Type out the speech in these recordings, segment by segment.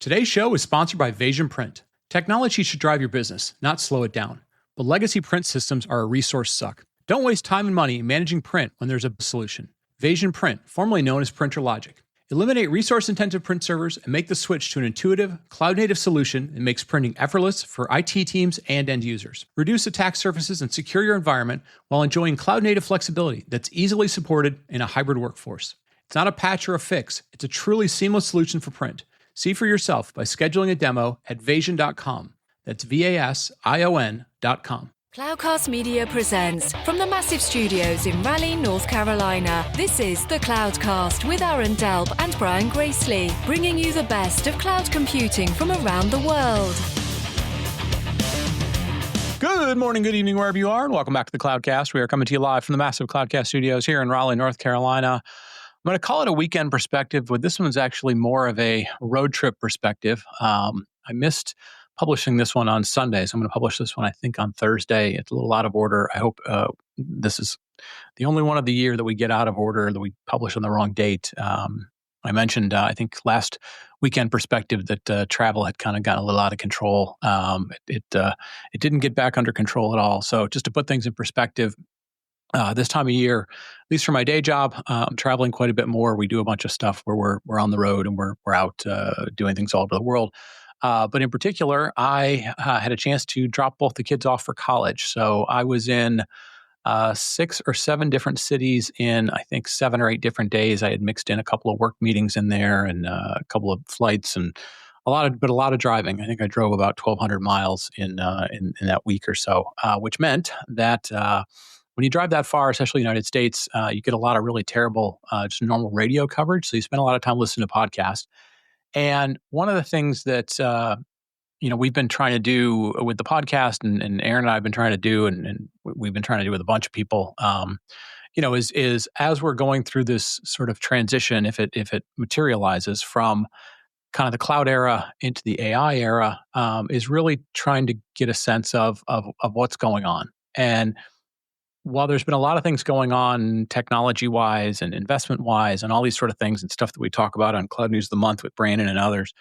Today's show is sponsored by Vasion Print. Technology should drive your business, not slow it down. But legacy print systems are a resource suck. Don't waste time and money managing print when there's a solution. Vasion Print, formerly known as Printer Logic. Eliminate resource-intensive print servers and make the switch to an intuitive, cloud-native solution that makes printing effortless for IT teams and end users. Reduce attack surfaces and secure your environment while enjoying cloud-native flexibility that's easily supported in a hybrid workforce. It's not a patch or a fix. It's a truly seamless solution for print. See for yourself by scheduling a demo at vasion.com. That's VASION.com. Cloudcast Media presents from the massive studios in Raleigh, North Carolina. This is the Cloudcast with Aaron Delp and Brian Gracely, bringing you the best of cloud computing from around the world. Good morning, good evening, wherever you are, and welcome back to the Cloudcast. We are coming to you live from the massive Cloudcast studios here in Raleigh, North Carolina. I'm going to call it a weekend perspective, but this one's actually more of a road trip perspective. I missed publishing this one on Sunday, so I'm going to publish this one, I think, on Thursday. It's a little out of order. I hope this is the only one of the year that we get out of order, that we publish on the wrong date. I mentioned, I think, last weekend perspective that travel had kind of gotten a little out of control. It didn't get back under control at all. So just to put things in perspective, this time of year, at least for my day job, I'm traveling quite a bit more. We do a bunch of stuff where we're on the road and we're out doing things all over the world. But in particular, I had a chance to drop both the kids off for college. So I was in 6 or 7 different cities in, I think, 7 or 8 different days. I had mixed in a couple of work meetings in there and a couple of flights and a lot of driving. I think I drove about 1,200 miles in that week or so, which meant that when you drive that far, especially in the United States, you get a lot of really terrible, just normal radio coverage. So you spend a lot of time listening to podcasts. And one of the things that we've been trying to do with the podcast, and Aaron and I have been trying to do, and we've been trying to do with a bunch of people, is as we're going through this sort of transition, if it materializes from kind of the cloud era into the AI era, is really trying to get a sense of what's going on. And while there's been a lot of things going on technology-wise and investment-wise and all these sort of things and stuff that we talk about on Cloud News of the Month with Brandon and others,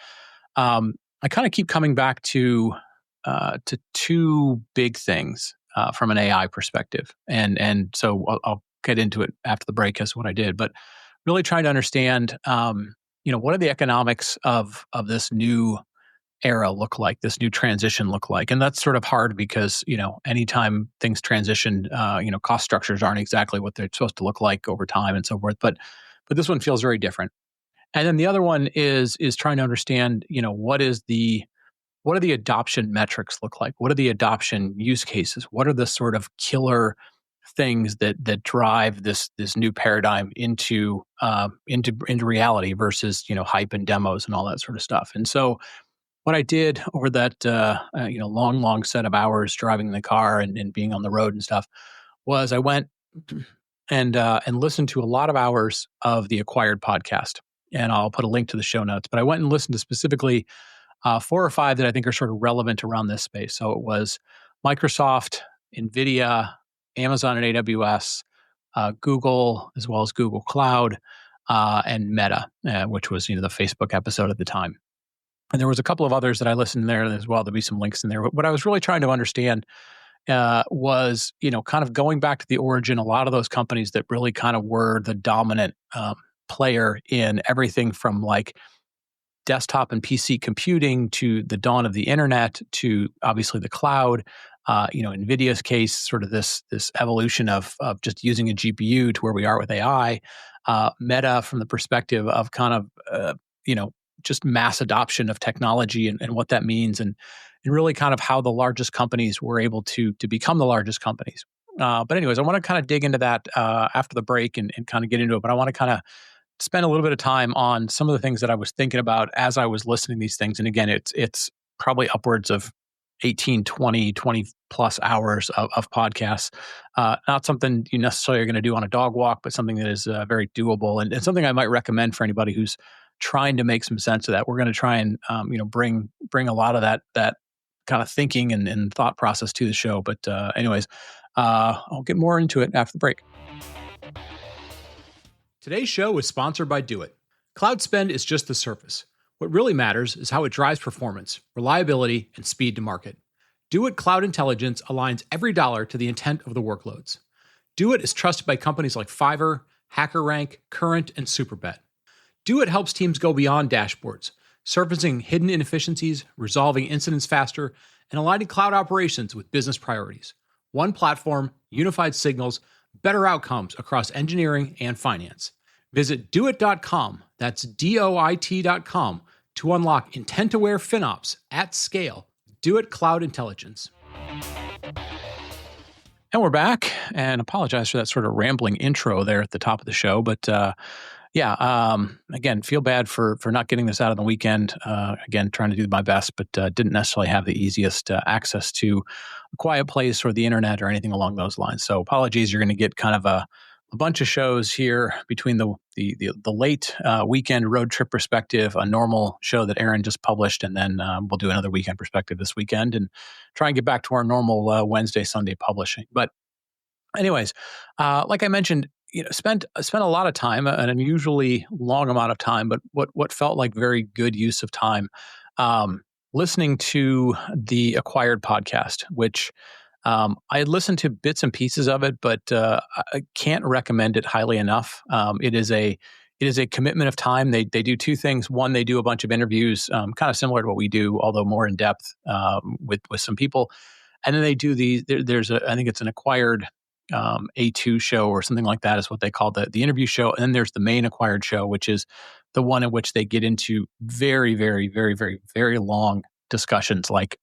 I kind of keep coming back to 2 big things from an AI perspective. And so I'll get into it after the break as to what I did. But really trying to understand, what are the economics of this new era look like, this new transition look like? And that's sort of hard because, anytime things transition, cost structures aren't exactly what they're supposed to look like over time and so forth. But this one feels very different. And then the other one is trying to understand, what are the adoption metrics look like? What are the adoption use cases? What are the sort of killer things that drive this new paradigm into reality versus, hype and demos and all that sort of stuff? And so what I did over that long set of hours driving in the car and being on the road and stuff was I went and listened to a lot of hours of the Acquired podcast, and I'll put a link to the show notes. But I went and listened to specifically 4 or 5 that I think are sort of relevant around this space. So it was Microsoft, NVIDIA, Amazon and AWS, Google, as well as Google Cloud, and Meta, which was the Facebook episode at the time. And there was a couple of others that I listened there as well. There'll be some links in there. But what I was really trying to understand was, kind of going back to the origin, a lot of those companies that really kind of were the dominant player in everything from like desktop and PC computing to the dawn of the internet to obviously the cloud. NVIDIA's case, sort of this evolution of just using a GPU to where we are with AI. Meta from the perspective of kind of, just mass adoption of technology and what that means, and really kind of how the largest companies were able to become the largest companies. But anyways, I want to kind of dig into that after the break and kind of get into it. But I want to kind of spend a little bit of time on some of the things that I was thinking about as I was listening to these things. And again, it's probably upwards of 18, 20 plus hours of podcasts. Not something you necessarily are going to do on a dog walk, but something that is very doable and something I might recommend for anybody who's trying to make some sense of that. We're going to try and bring a lot of that kind of thinking and thought process to the show. But anyways, I'll get more into it after the break. Today's show is sponsored by Do It. Cloud spend is just the surface. What really matters is how it drives performance, reliability, and speed to market. Do-It Cloud Intelligence aligns every dollar to the intent of the workloads. Do-It is trusted by companies like Fiverr, HackerRank, Current, and Superbet. Do-It helps teams go beyond dashboards, surfacing hidden inefficiencies, resolving incidents faster, and aligning cloud operations with business priorities. One platform, unified signals, better outcomes across engineering and finance. Visit doit.com, that's DOIT.com, to unlock intent-aware FinOps at scale. Do-It Cloud Intelligence. And we're back, and apologize for that sort of rambling intro there at the top of the show, but again, feel bad for not getting this out on the weekend. Again, trying to do my best, but didn't necessarily have the easiest access to a quiet place or the internet or anything along those lines. So apologies, you're going to get kind of a bunch of shows here between the late weekend road trip perspective, a normal show that Aaron just published, and then we'll do another weekend perspective this weekend and try and get back to our normal Wednesday, Sunday publishing. But anyways, like I mentioned, spent a lot of time, an unusually long amount of time, but what felt like very good use of time, listening to the Acquired podcast, which I had listened to bits and pieces of it, but I can't recommend it highly enough. It is a commitment of time. They do two things. One, they do a bunch of interviews, kind of similar to what we do, although more in depth with some people, and then they do there's I think it's an Acquired A2 show or something like that is what they call the interview show. And then there's the main Acquired show, which is the one in which they get into very, very, very, very, very long discussions, like,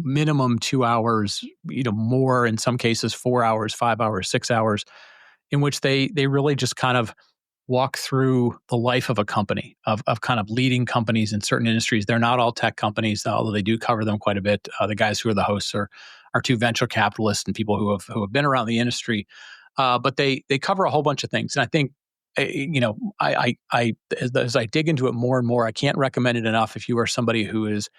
minimum 2 hours, more in some cases, 4 hours, 5 hours, 6 hours, in which they really just kind of walk through the life of a company, of kind of leading companies in certain industries. They're not all tech companies, although they do cover them quite a bit. The guys who are the hosts are two venture capitalists and people who have been around the industry, but they cover a whole bunch of things. And I think, as I dig into it more and more, I can't recommend it enough if you are somebody who is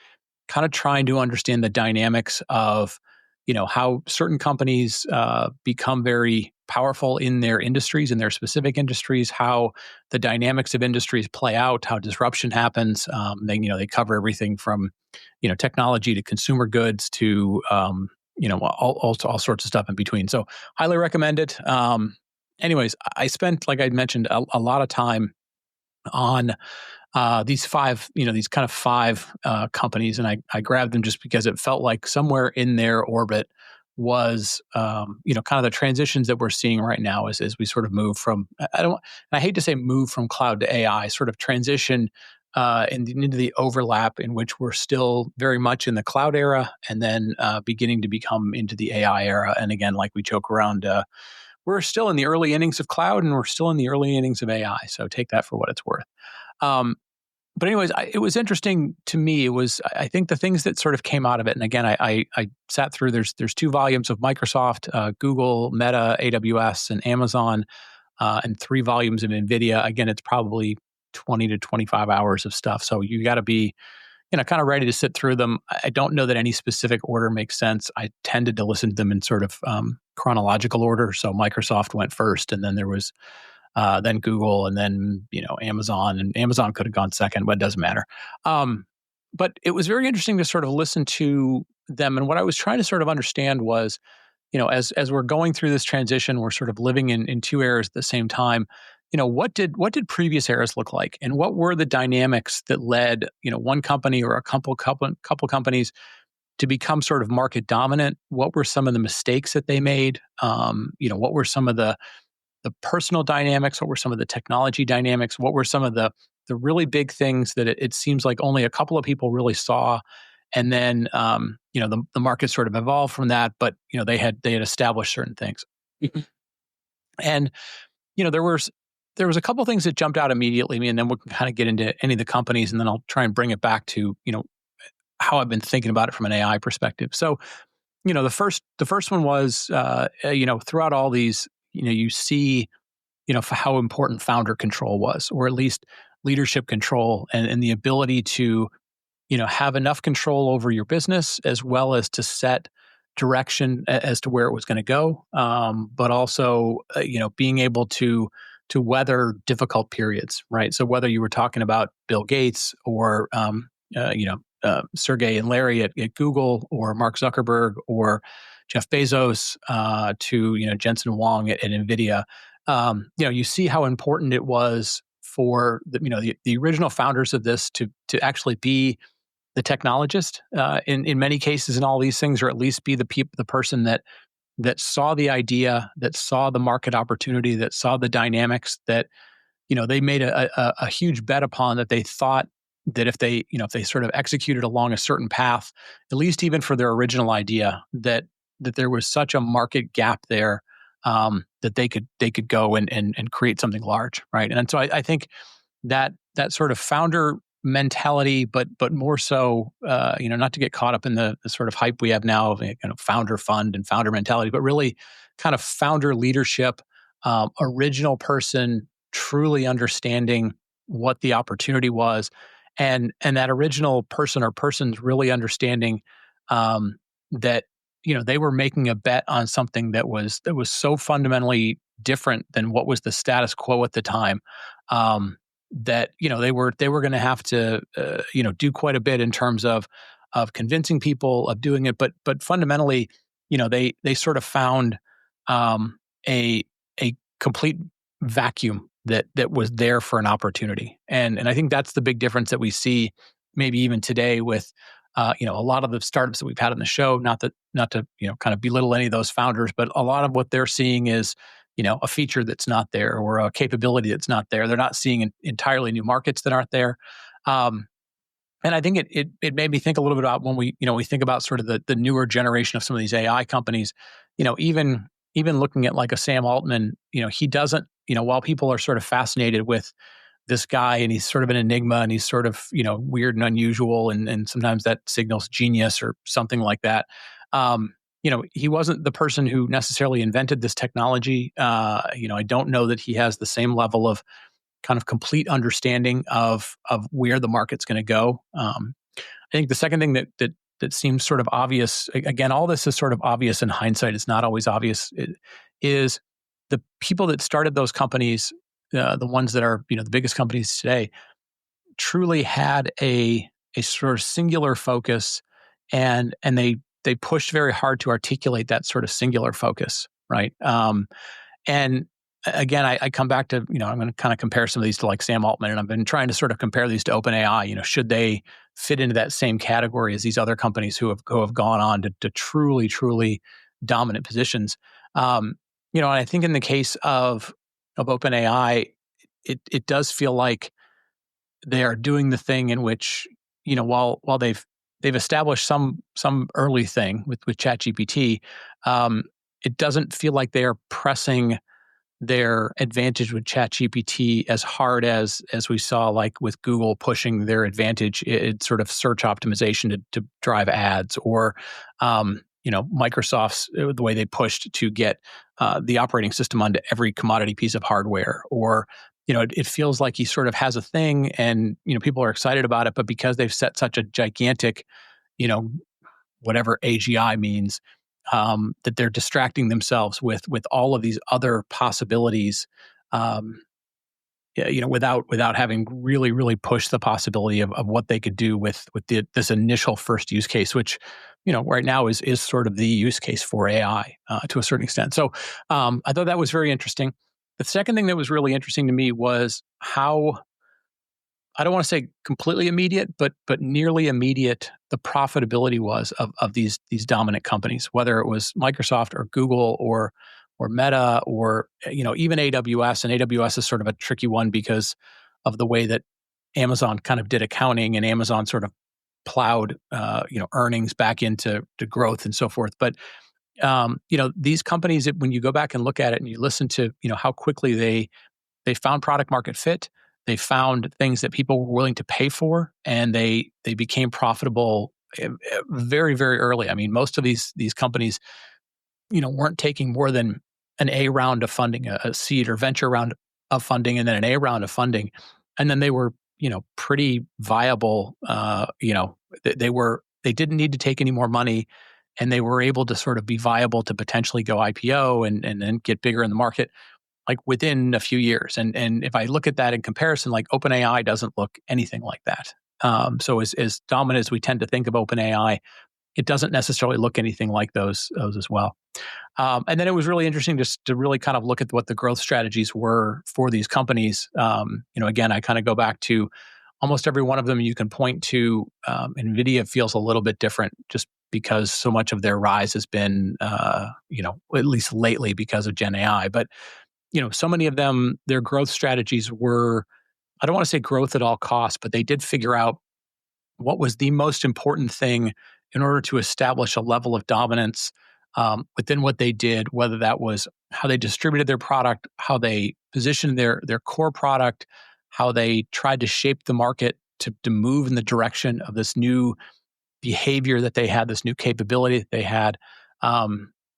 kind of trying to understand the dynamics of, how certain companies become very powerful in their industries, in their specific industries, how the dynamics of industries play out, how disruption happens. They cover everything from, technology to consumer goods to, all sorts of stuff in between. So highly recommend it. Anyways, I spent, like I mentioned, a lot of time on these five companies, and I grabbed them just because it felt like somewhere in their orbit was, kind of the transitions that we're seeing right now as we sort of move from, I hate to say move from cloud to AI, sort of transition into the overlap in which we're still very much in the cloud era and then beginning to become into the AI era. And again, like we joke around, we're still in the early innings of cloud and we're still in the early innings of AI. So take that for what it's worth. But anyways, it was interesting to me. It was, I think, the things that sort of came out of it. And again, I sat through, there's 2 volumes of Microsoft, Google, Meta, AWS, and Amazon, and 3 volumes of NVIDIA. Again, it's probably 20 to 25 hours of stuff. So you got to be, kind of ready to sit through them. I don't know that any specific order makes sense. I tended to listen to them in sort of chronological order. So Microsoft went first, and then there was then Google, and then Amazon, and Amazon could have gone second, but it doesn't matter. But it was very interesting to sort of listen to them, and what I was trying to sort of understand was, as we're going through this transition, we're sort of living in 2 eras at the same time. What did previous eras look like, and what were the dynamics that led one company or a couple companies to become sort of market dominant? What were some of the mistakes that they made? What were some of the personal dynamics? What were some of the technology dynamics? What were some of the really big things that it seems like only a couple of people really saw? And then, the market sort of evolved from that, but, they had established certain things. And, there was a couple of things that jumped out immediately, and then we'll kind of get into any of the companies, and then I'll try and bring it back to, how I've been thinking about it from an AI perspective. So, the first one was, throughout all these, you see, how important founder control was, or at least leadership control, and the ability to, have enough control over your business as well as to set direction as to where it was going to go. But also, being able to weather difficult periods, right? So whether you were talking about Bill Gates or Sergey and Larry at Google, or Mark Zuckerberg, or Jeff Bezos, to Jensen Huang at NVIDIA, you see how important it was for the original founders of this to actually be the technologist in many cases in all these things, or at least be the person that saw the idea, that saw the market opportunity, that saw the dynamics, that they made a huge bet upon, that they thought that if they sort of executed along a certain path, at least even for their original idea, that there was such a market gap there, that they could go and create something large, right? And so I think that sort of founder mentality, but more so, not to get caught up in the sort of hype we have now of founder fund and founder mentality, but really kind of founder leadership, original person truly understanding what the opportunity was, and that original person or persons really understanding that they were making a bet on something that was so fundamentally different than what was the status quo at the time, that they were going to have to do quite a bit in terms of convincing people of doing it, but fundamentally they sort of found a complete vacuum that was there for an opportunity, and I think that's the big difference that we see maybe even today with a lot of the startups that we've had on the show. Not to kind of belittle any of those founders, but a lot of what they're seeing is a feature that's not there, or a capability that's not there. They're not seeing entirely new markets that aren't there. And I think it made me think a little bit about when we think about sort of the newer generation of some of these AI companies, even looking at like a Sam Altman, he doesn't, while people are sort of fascinated with this guy and he's sort of an enigma and he's sort of, weird and unusual, and sometimes that signals genius or something like that. He wasn't the person who necessarily invented this technology. I don't know that he has the same level of kind of complete understanding of where the market's going to go. I think the second thing that seems sort of obvious, again, all this is sort of obvious in hindsight, it's not always obvious, is the people that started those companies, the ones that are the biggest companies today, truly had a sort of singular focus, and they pushed very hard to articulate that sort of singular focus, right? And again, I come back to, I'm going to kind of compare some of these to like Sam Altman, and I've been trying to sort of compare these to OpenAI. Should they fit into that same category as these other companies who have gone on to truly, truly dominant positions? And I think in the case of OpenAI, it does feel like they are doing the thing in which, while they've established some early thing with ChatGPT, it doesn't feel like they are pressing their advantage with ChatGPT as hard as we saw, like with Google pushing their advantage in sort of search optimization to drive ads, or Microsoft's the way they pushed to get the operating system onto every commodity piece of hardware, or it feels like he sort of has a thing, and people are excited about it, but because they've set such a gigantic, whatever AGI means, that they're distracting themselves with all of these other possibilities, without having really pushed the possibility of what they could do with this initial first use case, which right now is sort of the use case for AI to a certain extent. So I thought that was very interesting. The second thing that was really interesting to me was how, I don't want to say completely immediate, but nearly immediate, the profitability was of these dominant companies, whether it was Microsoft or Google or Meta, or even AWS. And AWS is sort of a tricky one because of the way that Amazon kind of did accounting, and Amazon sort of plowed earnings back into growth and so forth. But these companies, when you go back and look at it and you listen to how quickly they found product market fit, they found things that people were willing to pay for, and they became profitable very, very early. I mean, most of these companies, weren't taking more than an A round of funding, a seed or venture round of funding, and then an A round of funding, and then they were, pretty viable. They didn't need to take any more money, and they were able to sort of be viable to potentially go IPO and then get bigger in the market. like within a few years. And if I look at that in comparison, like OpenAI doesn't look anything like that. So as dominant as we tend to think of OpenAI, it doesn't necessarily look anything like those as well. And then it was really interesting just to really kind of look at what the growth strategies were for these companies. Again, I kind of go back to almost every one of them you can point to. NVIDIA feels a little bit different just because so much of their rise has been, at least lately because of Gen AI. But, so many of them, their growth strategies were, I don't want to say growth at all costs, but they did figure out what was the most important thing in order to establish a level of dominance within what they did, whether that was how they distributed their product, how they positioned their core product, how they tried to shape the market to move in the direction of this new behavior that they had, this new capability that they had.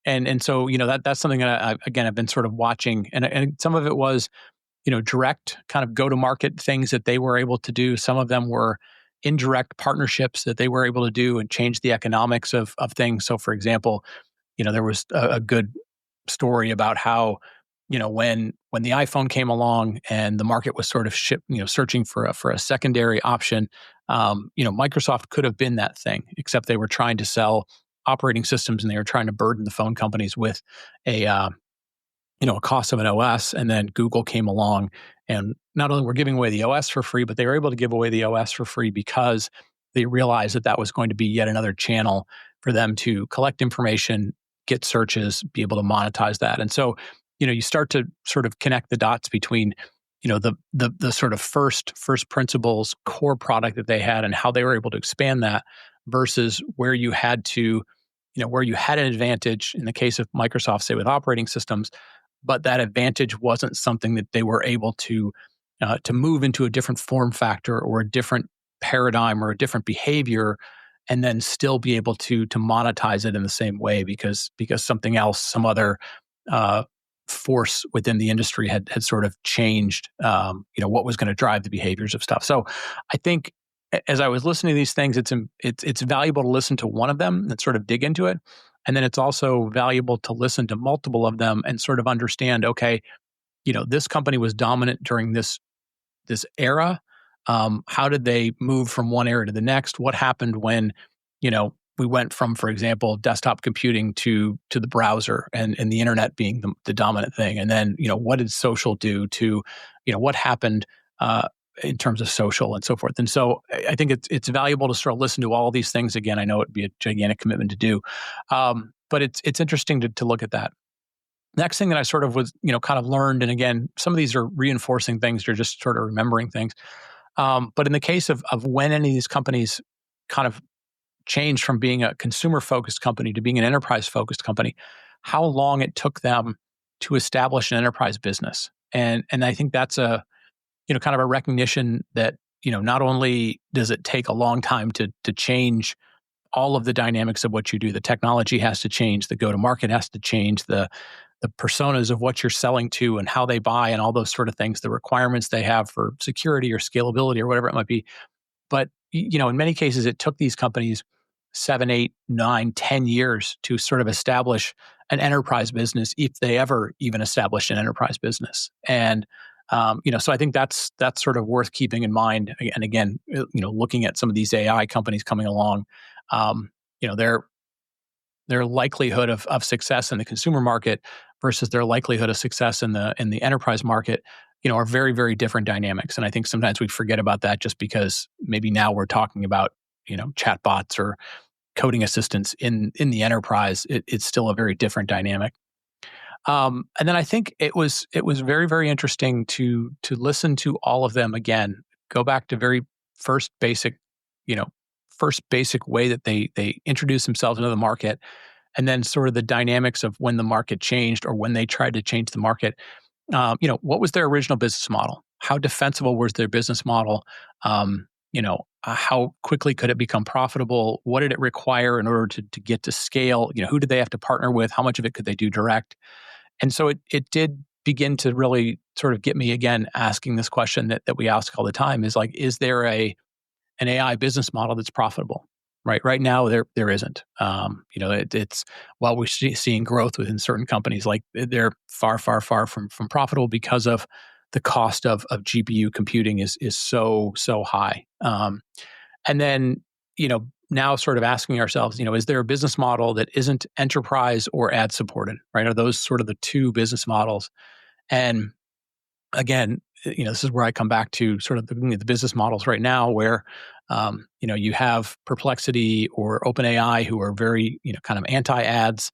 And so, that's something that I've been sort of watching. And some of it was, direct kind of go-to-market things that they were able to do. Some of them were indirect partnerships that they were able to do and change the economics of things. So, for example, there was a good story about how, when the iPhone came along and the market was sort of searching for a secondary option, Microsoft could have been that thing, except they were trying to sell operating systems and they were trying to burden the phone companies with a cost of an OS. And then Google came along and not only were giving away the OS for free, but they were able to give away the OS for free because they realized that was going to be yet another channel for them to collect information, get searches, be able to monetize that. And so, you start to sort of connect the dots between, the sort of first principles core product that they had and how they were able to expand that versus where you had an advantage in the case of Microsoft, say with operating systems, but that advantage wasn't something that they were able to move into a different form factor or a different paradigm or a different behavior, and then still be able to monetize it in the same way because something else, some other force within the industry had sort of changed, what was going to drive the behaviors of stuff. So I think as I was listening to these things, it's valuable to listen to one of them and sort of dig into it. And then it's also valuable to listen to multiple of them and sort of understand, okay, this company was dominant during this era. How did they move from one era to the next? What happened when, we went from, for example, desktop computing to the browser and the internet being the dominant thing? And then, what did social do to, what happened in terms of social and so forth? And so I think it's valuable to sort of listen to all of these things. Again, I know it'd be a gigantic commitment to do, but it's interesting to look at that. Next thing that I sort of was, kind of learned, and again, some of these are reinforcing things, they're just sort of remembering things. But in the case of when any of these companies kind of changed from being a consumer-focused company to being an enterprise-focused company, how long it took them to establish an enterprise business. And I think that's a, kind of a recognition that, not only does it take a long time to change all of the dynamics of what you do, the technology has to change, the go-to-market has to change, the personas of what you're selling to and how they buy and all those sort of things, the requirements they have for security or scalability or whatever it might be. But, in many cases, it took these companies 7, 8, 9, 10 years to sort of establish an enterprise business, if they ever even established an enterprise business. And, so I think that's sort of worth keeping in mind. And again, looking at some of these AI companies coming along, their likelihood of success in the consumer market versus their likelihood of success in the enterprise market, are very, very different dynamics. And I think sometimes we forget about that just because maybe now we're talking about, chatbots or coding assistants in the enterprise. It's still a very different dynamic. And then I think it was very, very interesting to listen to all of them again, go back to very first basic way that they introduced themselves into the market, and then sort of the dynamics of when the market changed or when they tried to change the market. What was their original business model? How defensible was their business model? How quickly could it become profitable? What did it require in order to get to scale? Who did they have to partner with? How much of it could they do direct? And so it did begin to really sort of get me again asking this question that we ask all the time is like, is there an AI business model that's profitable? Right now, there isn't. It's while we're seeing growth within certain companies, like they're far from profitable because of the cost of GPU computing is so high. And then now sort of asking ourselves, is there a business model that isn't enterprise or ad supported? Right? Are those sort of the two business models? And again, this is where I come back to sort of the business models right now, where you have Perplexity or OpenAI, who are very kind of anti-ads,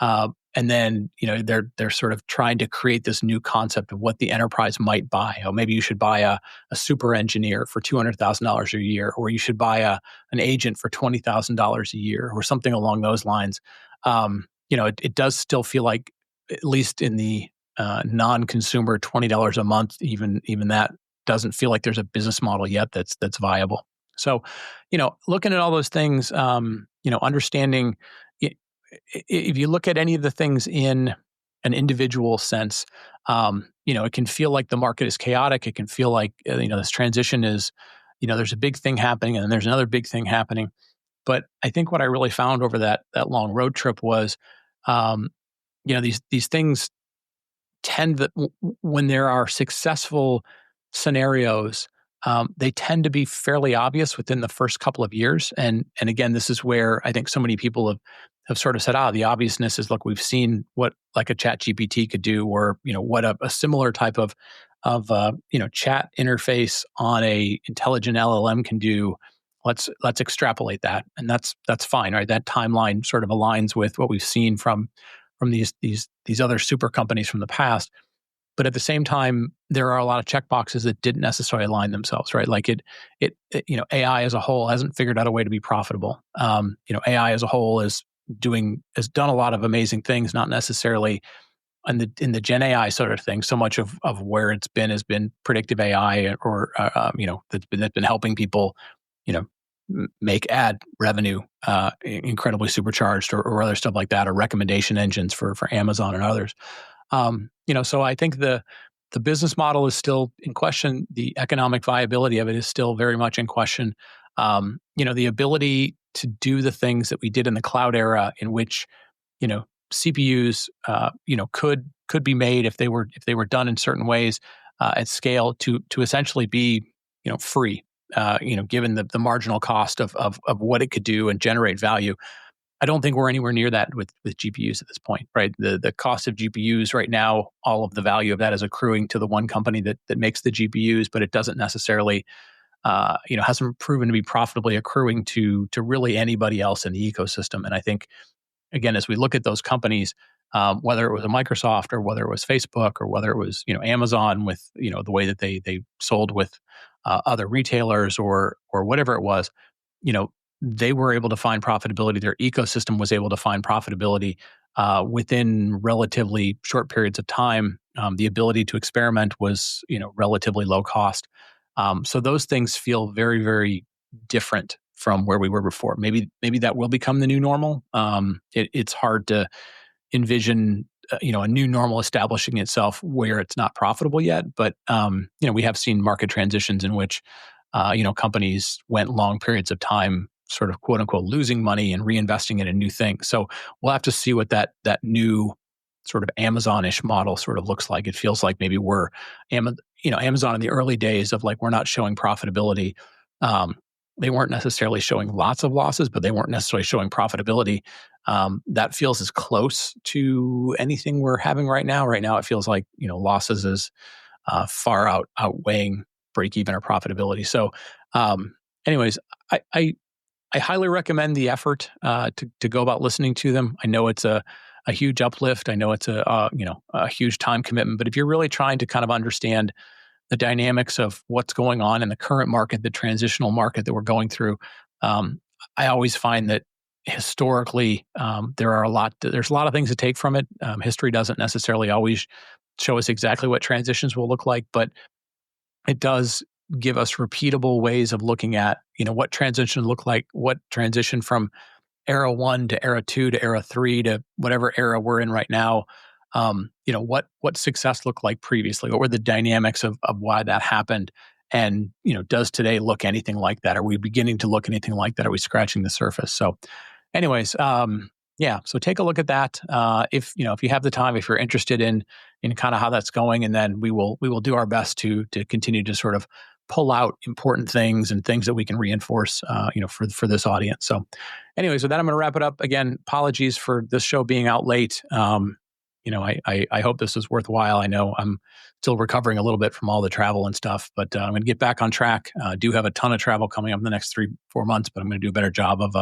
and then they're sort of trying to create this new concept of what the enterprise might buy. Oh, maybe you should buy a super engineer for $200,000 a year, or you should buy an agent for $20,000 a year, or something along those lines. It does still feel like, at least in the non-consumer $20 a month, even that doesn't feel like there's a business model yet that's viable. So, looking at all those things, understanding if you look at any of the things in an individual sense, it can feel like the market is chaotic. It can feel like this transition is, there's a big thing happening and then there's another big thing happening. But I think what I really found over that long road trip was, these things tend that when there are successful scenarios, they tend to be fairly obvious within the first couple of years. And again, this is where I think so many people have sort of said, the obviousness is, look, we've seen what like a Chat GPT could do, or what a similar type of chat interface on a intelligent LLM can do. Let's extrapolate that, and that's fine, right? That timeline sort of aligns with what we've seen from these other super companies from the past. But at the same time, there are a lot of checkboxes that didn't necessarily align themselves, right? Like AI as a whole hasn't figured out a way to be profitable. AI as a whole has done a lot of amazing things, not necessarily in the Gen AI sort of thing. So much of where it's been has been predictive AI, or that's been helping people, make ad revenue incredibly supercharged, or other stuff like that, or recommendation engines for Amazon and others. So I think the business model is still in question. The economic viability of it is still very much in question. The ability to do the things that we did in the cloud era, in which CPUs could be made if they were done in certain ways at scale to essentially be free. Given the marginal cost of what it could do and generate value. I don't think we're anywhere near that with GPUs at this point, right? The cost of GPUs right now, all of the value of that is accruing to the one company that makes the GPUs, but it doesn't necessarily, hasn't proven to be profitably accruing to really anybody else in the ecosystem. And I think, again, as we look at those companies, whether it was a Microsoft, or whether it was Facebook, or whether it was Amazon with the way that they sold with other retailers, or whatever it was, they were able to find profitability. Their ecosystem was able to find profitability within relatively short periods of time. The ability to experiment was relatively low cost. So those things feel very, very different from where we were before. Maybe that will become the new normal. It's hard to envision a new normal establishing itself where it's not profitable yet. But we have seen market transitions in which companies went long periods of time sort of quote unquote losing money and reinvesting it in new things. So we'll have to see what that new sort of Amazon-ish model sort of looks like. It feels like maybe we're Amazon in the early days of, like, we're not showing profitability. They weren't necessarily showing lots of losses, but they weren't necessarily showing profitability. That feels as close to anything we're having right now. Right now, it feels like losses is far outweighing break even or profitability. So, anyways, I highly recommend the effort to go about listening to them. I know it's a huge uplift. I know it's a huge time commitment. But if you're really trying to kind of understand the dynamics of what's going on in the current market, the transitional market that we're going through, I always find that historically there's a lot of things to take from it. History doesn't necessarily always show us exactly what transitions will look like, but it does give us repeatable ways of looking at what transition look like, what transition from era 1 to era 2 to era 3 to whatever era we're in right now. What success looked like previously. What were the dynamics of why that happened? And, does today look anything like that? Are we beginning to look anything like that? Are we scratching the surface? So anyways, yeah, so take a look at that. If you have the time, if you're interested in kind of how that's going, and then we will do our best to continue to sort of pull out important things and things that we can reinforce, for this audience. So anyways, with that, I'm going to wrap it up. Again, apologies for this show being out late. I hope this is worthwhile. I know I'm still recovering a little bit from all the travel and stuff, but I'm going to get back on track. Do have a ton of travel coming up in the next 3-4 months, but I'm going to do a better job of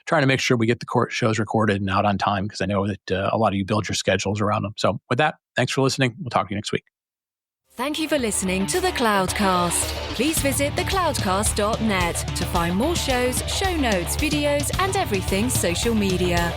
trying to make sure we get the shows recorded and out on time, because I know that a lot of you build your schedules around them. So with that, thanks for listening. We'll talk to you next week. Thank you for listening to The Cloudcast. Please visit thecloudcast.net to find more shows, show notes, videos, and everything social media.